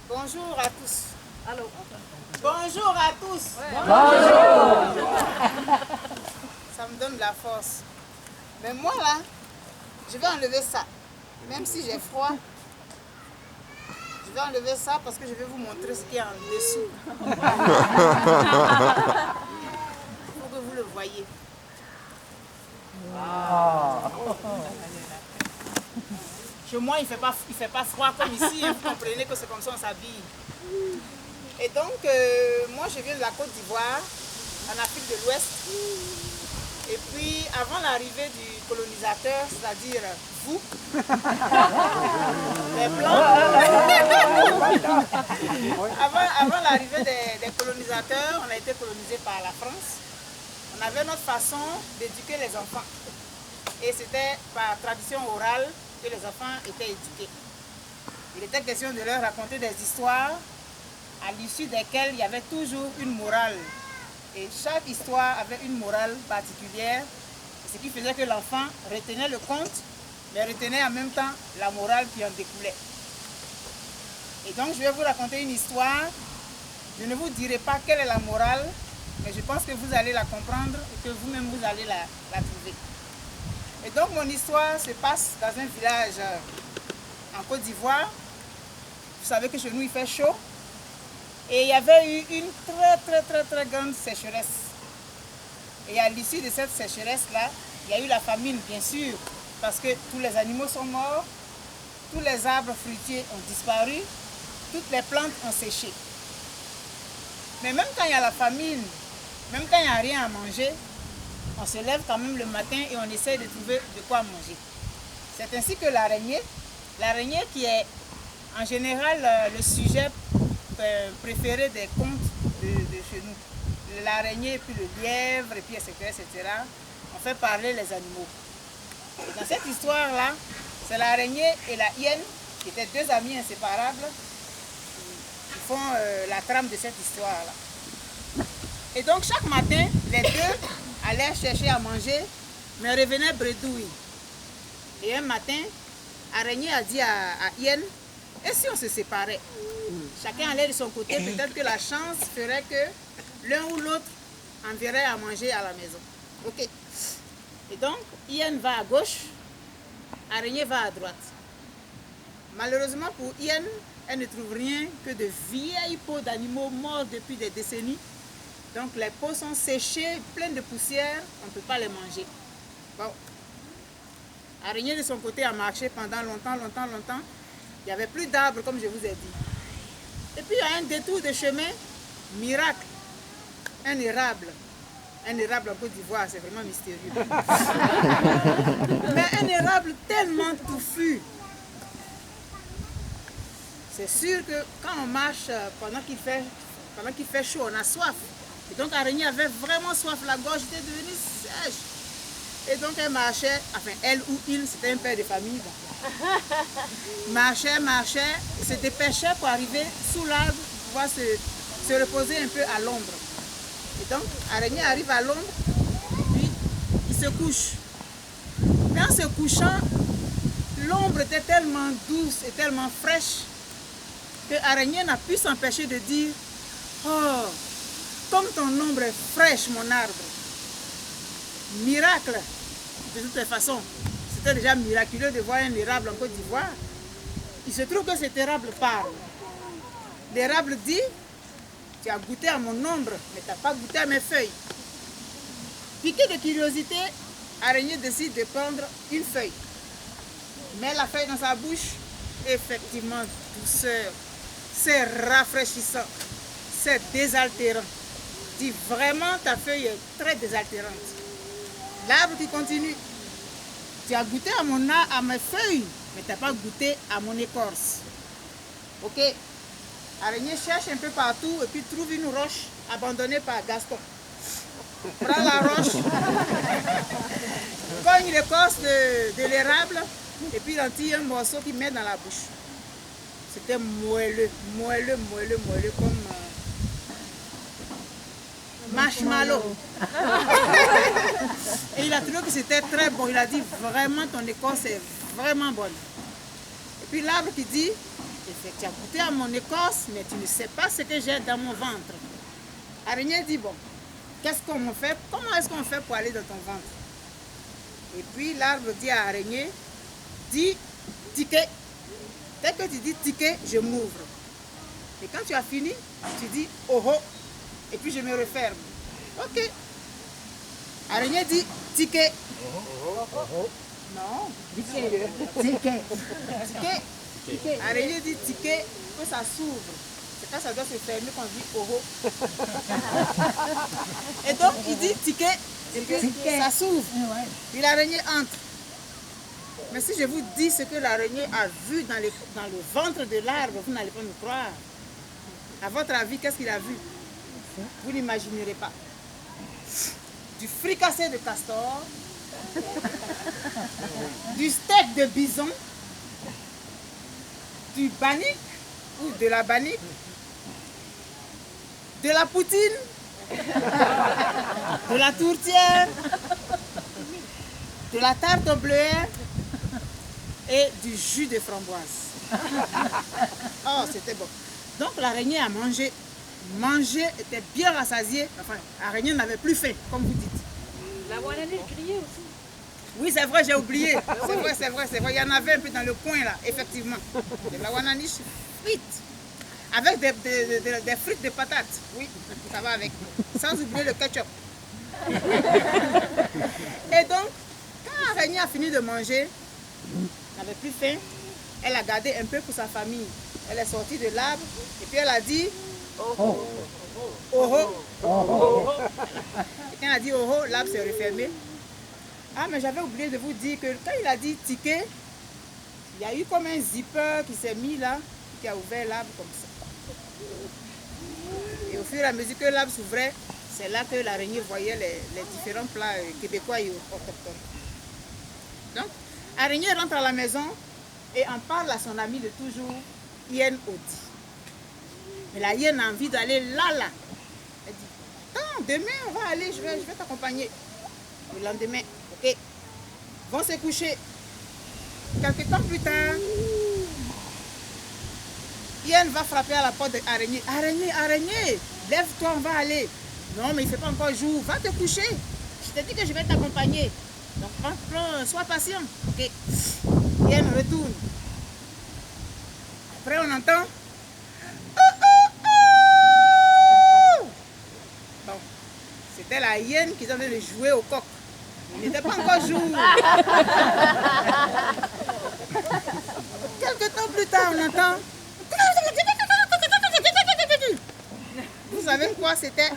Bonjour à tous. Allô. Bonjour à tous. Bonjour. Ça me donne la force. Mais moi là, je vais enlever ça. Même si j'ai froid, je vais enlever ça parce que je vais vous montrer ce qu'il y a en dessous. Il faut que vous le voyez. Chez moi, il fait pas froid comme ici. Vous comprenez que c'est comme ça on s'habille. Et donc, moi, je viens de la Côte d'Ivoire, en Afrique de l'Ouest. Et puis, avant l'arrivée du colonisateur, c'est-à-dire vous, les Blancs, avant l'arrivée des colonisateurs, on a été colonisé par la France. On avait notre façon d'éduquer les enfants. Et c'était par tradition orale que les enfants étaient éduqués. Il était question de leur raconter des histoires à l'issue desquelles il y avait toujours une morale. Et chaque histoire avait une morale particulière, ce qui faisait que l'enfant retenait le conte, mais retenait en même temps la morale qui en découlait. Et donc je vais vous raconter une histoire. Je ne vous dirai pas quelle est la morale, mais je pense que vous allez la comprendre et que vous-même vous allez la trouver. Et donc mon histoire se passe dans un village en Côte d'Ivoire. Vous savez que chez nous il fait chaud. Et il y avait eu une très grande sécheresse. Et à l'issue de cette sécheresse-là, il y a eu la famine, bien sûr, parce que tous les animaux sont morts, tous les arbres fruitiers ont disparu, toutes les plantes ont séché. Mais même quand il y a la famine, même quand il n'y a rien à manger, on se lève quand même le matin et on essaie de trouver de quoi manger. C'est ainsi que l'araignée qui est en général le sujet préféré des contes de chez nous. L'araignée, puis le lièvre, et puis etc., on fait parler les animaux. Et dans cette histoire-là, c'est l'araignée et la hyène, qui étaient deux amis inséparables, qui font la trame de cette histoire-là. Et donc chaque matin, les deux allaient chercher à manger, mais revenaient bredouilles. Et un matin, araignée a dit à hyène, et si on se séparait? Chacun allait de son côté, peut-être que la chance ferait que l'un ou l'autre enverrait à manger à la maison. Ok. Et donc, hyène va à gauche, araignée va à droite. Malheureusement pour hyène, elle ne trouve rien que de vieilles peaux d'animaux morts depuis des décennies. Donc les peaux sont séchées, pleines de poussière, on ne peut pas les manger. Bon. Araignée de son côté a marché pendant longtemps. Il n'y avait plus d'arbres comme je vous ai dit. Et puis à un détour de chemin, miracle, un érable. Un érable en Côte d'Ivoire, c'est vraiment mystérieux. Mais un érable tellement touffu. C'est sûr que quand on marche pendant qu'il fait chaud, on a soif. Et donc l'araignée avait vraiment soif, la gorge était devenue sèche. Et donc elle marchait, enfin elle ou il, c'était un père de famille. Marchait, se dépêchait pour arriver sous l'arbre, pour pouvoir se reposer un peu à l'ombre. Et donc l'araignée arrive à l'ombre, puis il se couche. Mais en se couchant, l'ombre était tellement douce et tellement fraîche que l'araignée n'a pu s'empêcher de dire « Oh, comme ton ombre est fraîche, mon arbre !» Miracle! De toutes les façons, c'était déjà miraculeux de voir un érable en Côte d'Ivoire. Il se trouve que cet érable parle. L'érable dit « Tu as goûté à mon ombre, mais tu n'as pas goûté à mes feuilles. » Piqué de curiosité, l'araignée décide de prendre une feuille. Met la feuille dans sa bouche, effectivement, douceur. C'est rafraîchissant, c'est désaltérant. Dis vraiment, ta feuille est très désaltérante. L'arbre qui continue. Tu as goûté à mes feuilles, mais tu n'as pas goûté à mon écorce. Ok. L'araignée cherche un peu partout et puis trouve une roche abandonnée par Gaston. Prend la roche, cogne l'écorce de l'érable et puis il en tire un morceau qu'il met dans la bouche. C'était moelleux, comme marshmallow. Et il a trouvé que c'était très bon. Il a dit vraiment ton écorce est vraiment bonne. Et puis l'arbre qui dit, tu as goûté à mon écorce, mais tu ne sais pas ce que j'ai dans mon ventre. Araignée dit, bon, qu'est-ce qu'on fait? Comment est-ce qu'on fait pour aller dans ton ventre? Et puis l'arbre dit à araignée, dis ticket. Dès que tu dis ticket, je m'ouvre. Et quand tu as fini, tu dis oh oh. Et puis je me referme. Ok. Araignée dit ticket. Non. Ticket. Ticket. Ticket. Araignée dit ticket, que ça s'ouvre. C'est quand ça doit se fermer qu'on dit oh oh. Et donc il dit ticket. Ça s'ouvre. Puis l'araignée entre. Mais si je vous dis ce que l'araignée a vu dans le ventre de l'arbre, vous n'allez pas me croire. À votre avis, qu'est-ce qu'il a vu? Vous n'imaginerez pas. Du fricassé de castor, du steak de bison, du bannique ou de la bannique, de la poutine, de la tourtière, de la tarte au bleuet et du jus de framboise. Oh, c'était bon. Donc l'araignée a mangé. Manger était bien rassasiée. Enfin, l'araignée n'avait plus faim, comme vous dites. La Wananiche criait aussi. Oui, c'est vrai, j'ai oublié. C'est vrai. Il y en avait un peu dans le coin là, effectivement. De la Wananiche frite. Avec des frites de patates. Oui, ça va avec. Sans oublier le ketchup. Et donc, quand l'araignée a fini de manger, elle n'avait plus faim, elle a gardé un peu pour sa famille. Elle est sortie de l'arbre et puis elle a dit oh oh. Oh oh. Et quand elle a dit oh oh, l'arbre s'est refermé. Ah, mais j'avais oublié de vous dire que quand il a dit ticket, il y a eu comme un zipper qui s'est mis là, qui a ouvert l'arbre comme ça. Et au fur et à mesure que l'arbre s'ouvrait, c'est là que l'araignée voyait les différents plats québécois et autochtones. Donc, l'araignée rentre à la maison et en parle à son ami de toujours, Hyène Odi. Mais la hyène a envie d'aller là. Elle dit, attends, demain on va aller, je vais t'accompagner. Le lendemain, ok, vont se coucher. Quelque temps plus tard, Hyène va frapper à la porte de l'araignée. Araignée, lève-toi, on va aller. Non, mais il ne fait pas encore jour, va te coucher. Je t'ai dit que je vais t'accompagner. Donc, sois patient. Ok. Hyène retourne. Après, on entend. Bon, c'était la hyène qui est en train de jouer au coq. Il n'était pas encore jour. Quelque temps plus tard, on entend. Vous savez quoi? C'était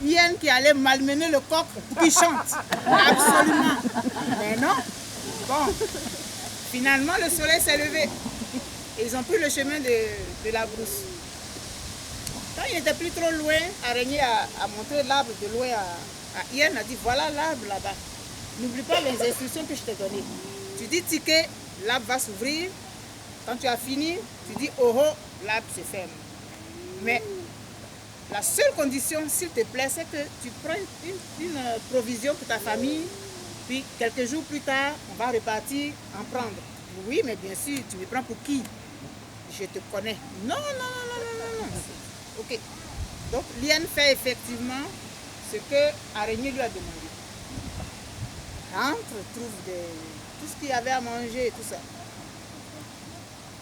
hyène qui allait malmener le coq pour qu'il chante. Absolument. Mais non. Bon. Finalement, le soleil s'est levé. Et ils ont pris le chemin de la brousse. Quand il n'était plus trop loin, Araignée a montré l'arbre de loin à Hyène, a dit voilà l'arbre là-bas. N'oublie pas les instructions que je t'ai données. Tu dis ticket, l'arbre va s'ouvrir. Quand tu as fini, tu dis oh oh, l'arbre se ferme. Mais la seule condition, s'il te plaît, c'est que tu prends une provision pour ta famille. Puis quelques jours plus tard, on va repartir en prendre. Oui, mais bien sûr, tu me prends pour qui? Je te connais. Non. Ok. Donc, Hyène fait effectivement ce que Araignée lui a demandé. Rentre, trouve tout ce qu'il y avait à manger et tout ça.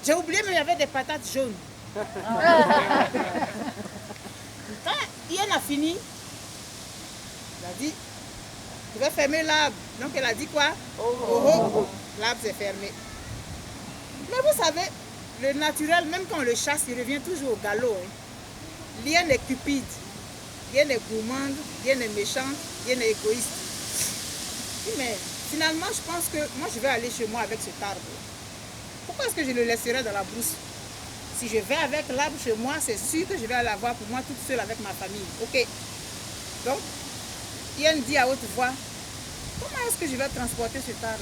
J'ai oublié, mais il y avait des patates jaunes. Quand Hyène a fini, elle a dit, je vais fermer l'arbre. Donc elle a dit quoi? Oh. L'arbre s'est fermé. Mais vous savez, le naturel, même quand on le chasse, il revient toujours au galop. Hein. L'hyène est cupide, l'hyène est gourmande, l'hyène est méchante, l'hyène est égoïste. Mais finalement, je pense que moi, je vais aller chez moi avec cet arbre. Pourquoi est-ce que je le laisserai dans la brousse? Si je vais avec l'arbre chez moi, c'est sûr que je vais l'avoir pour moi toute seule avec ma famille. Ok. Donc, Hyène dit à haute voix, comment est-ce que je vais transporter cet arbre?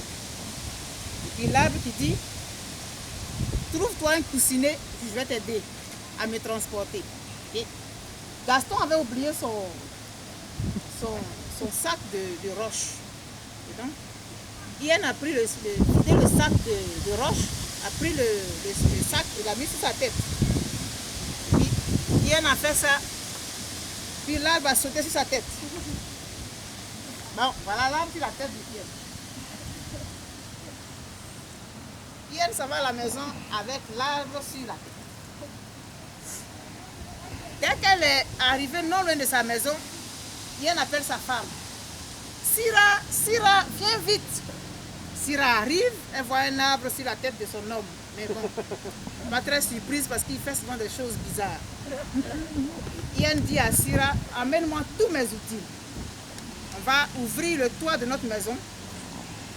Et puis l'arbre qui dit, trouve-toi un coussinet, je vais t'aider à me transporter. Et Gaston avait oublié son sac de roche. Ian a pris le sac de roche, a pris le sac et l'a mis sur sa tête. Puis Ian a fait ça, puis l'arbre a sauté sur sa tête. Bon, voilà l'arbre sur la tête de Ian. Ian s'en va à la maison avec l'arbre sur la tête. Dès qu'elle est arrivée non loin de sa maison, Ian appelle sa femme. Sira, viens vite. Sira arrive, elle voit un arbre sur la tête de son homme. Mais bon, pas très surprise parce qu'il fait souvent des choses bizarres. Ian dit à Sira, amène-moi tous mes outils. On va ouvrir le toit de notre maison,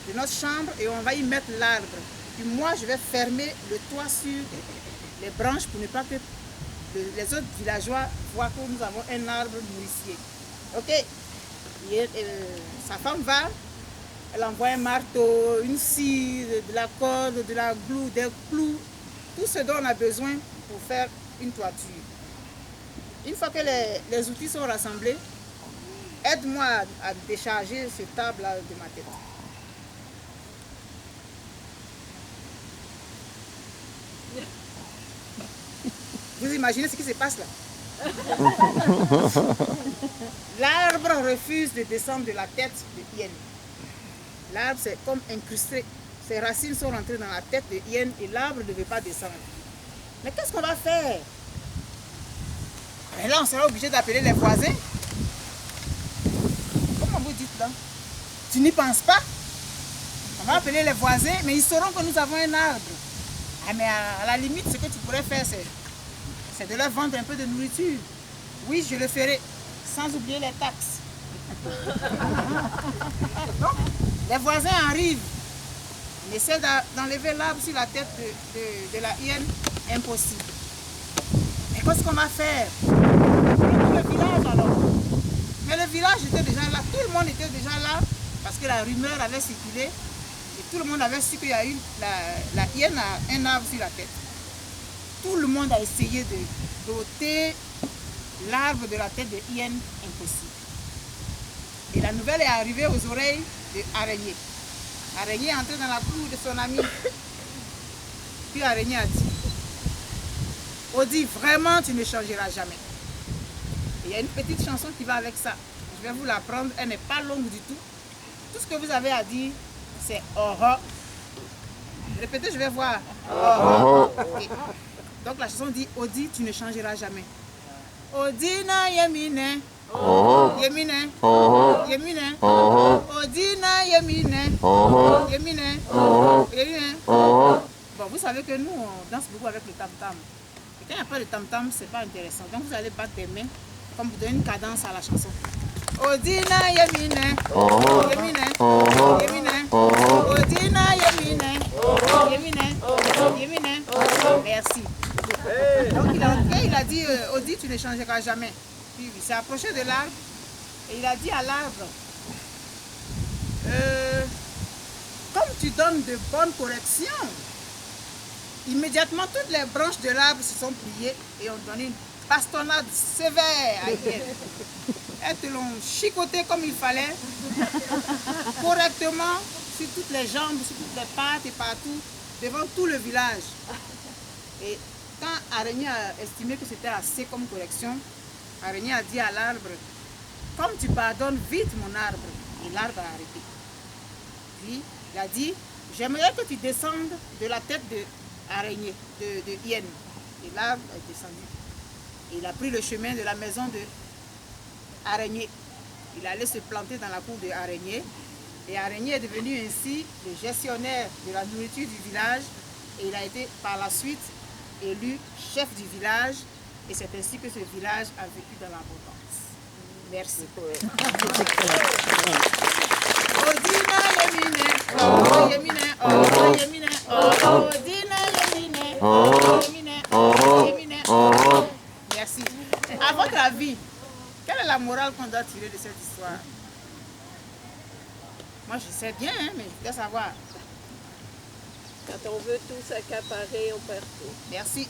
de notre chambre, et on va y mettre l'arbre. Puis moi, je vais fermer le toit sur les branches pour ne pas que les autres villageois voient que nous avons un arbre nourricier. Ok. Sa femme va, elle envoie un marteau, une scie, de la corde, de la glue, des clous, tout ce dont on a besoin pour faire une toiture. Une fois que les outils sont rassemblés, aide-moi à décharger ce table-là de ma tête. Vous imaginez ce qui se passe là? L'arbre refuse de descendre de la tête de Ian. L'arbre c'est comme incrusté. Ses racines sont rentrées dans la tête de Ian et l'arbre ne veut pas descendre. Mais qu'est-ce qu'on va faire? Et là, on sera obligé d'appeler les voisins. Comment vous dites là? Tu n'y penses pas? On va appeler les voisins, mais ils sauront que nous avons un arbre. Ah, mais à la limite, ce que tu pourrais faire, c'est de leur vendre un peu de nourriture. Oui, je le ferai, sans oublier les taxes. Donc, les voisins arrivent. On essaie d'enlever l'arbre sur la tête de la hyène. Impossible. Mais qu'est-ce qu'on va faire? Le village alors. Mais le village était déjà là. Tout le monde était déjà là. Parce que la rumeur avait circulé. Et tout le monde avait su qu'il y a eu la hyène a un arbre sur la tête. Tout le monde a essayé de ôter l'arbre de la tête de hyène. Impossible. Et la nouvelle est arrivée aux oreilles de Araignée. Araignée est entrée dans la cour de son ami. Puis Araignée a dit, Odi, vraiment tu ne changeras jamais. Et il y a une petite chanson qui va avec ça. Je vais vous l'apprendre, elle n'est pas longue du tout. Tout ce que vous avez à dire, c'est oh oh. Répétez, je vais voir. Oh oh. Okay. Donc la chanson dit, Odi, tu ne changeras jamais. Odi na yemine. Yemine. Yemine. Odi na yemine. Yemine. Yemine. Bon, vous savez que nous, on danse beaucoup avec le tam-tam. Et quand il n'y a pas de tam-tam, c'est pas intéressant. Donc vous allez battre des mains, comme vous donnez une cadence à la chanson. Odina yemine. Yemine. Yemine. Odina yemine. Yemine. Yemine. Merci. Donc il a dit, Odi, tu ne changeras jamais. Puis il s'est approché de l'arbre et il a dit à l'arbre, comme tu donnes de bonnes corrections, immédiatement toutes les branches de l'arbre se sont pliées et ont donné une bastonnade sévère à Hyène. Elles te l'ont chicoté comme il fallait, correctement, sur toutes les jambes, sur toutes les pattes et partout, devant tout le village. Et quand Araignée a estimé que c'était assez comme correction, Araignée a dit à l'arbre, comme tu pardonnes vite mon arbre. Et l'arbre a arrêté. Puis il a dit, j'aimerais que tu descendes de la tête de Araignée, de hyène. Et l'arbre est descendu. Et il a pris le chemin de la maison de Araignée. Il allait se planter dans la cour de Araignée. Et Araignée est devenu ainsi le gestionnaire de la nourriture du village. Et il a été par la suite élu chef du village. Et c'est ainsi que ce village a vécu dans l'abondance. Merci. Odina yemine, oh yemine, oh yemine, oh odina yemine, oh yemine, oh yemine, oh. Merci. À votre avis, quelle est la morale qu'on doit tirer de cette histoire? Moi je sais bien, hein, mais je veux savoir. Quand on veut tout s'accaparer, on perd tout. Merci.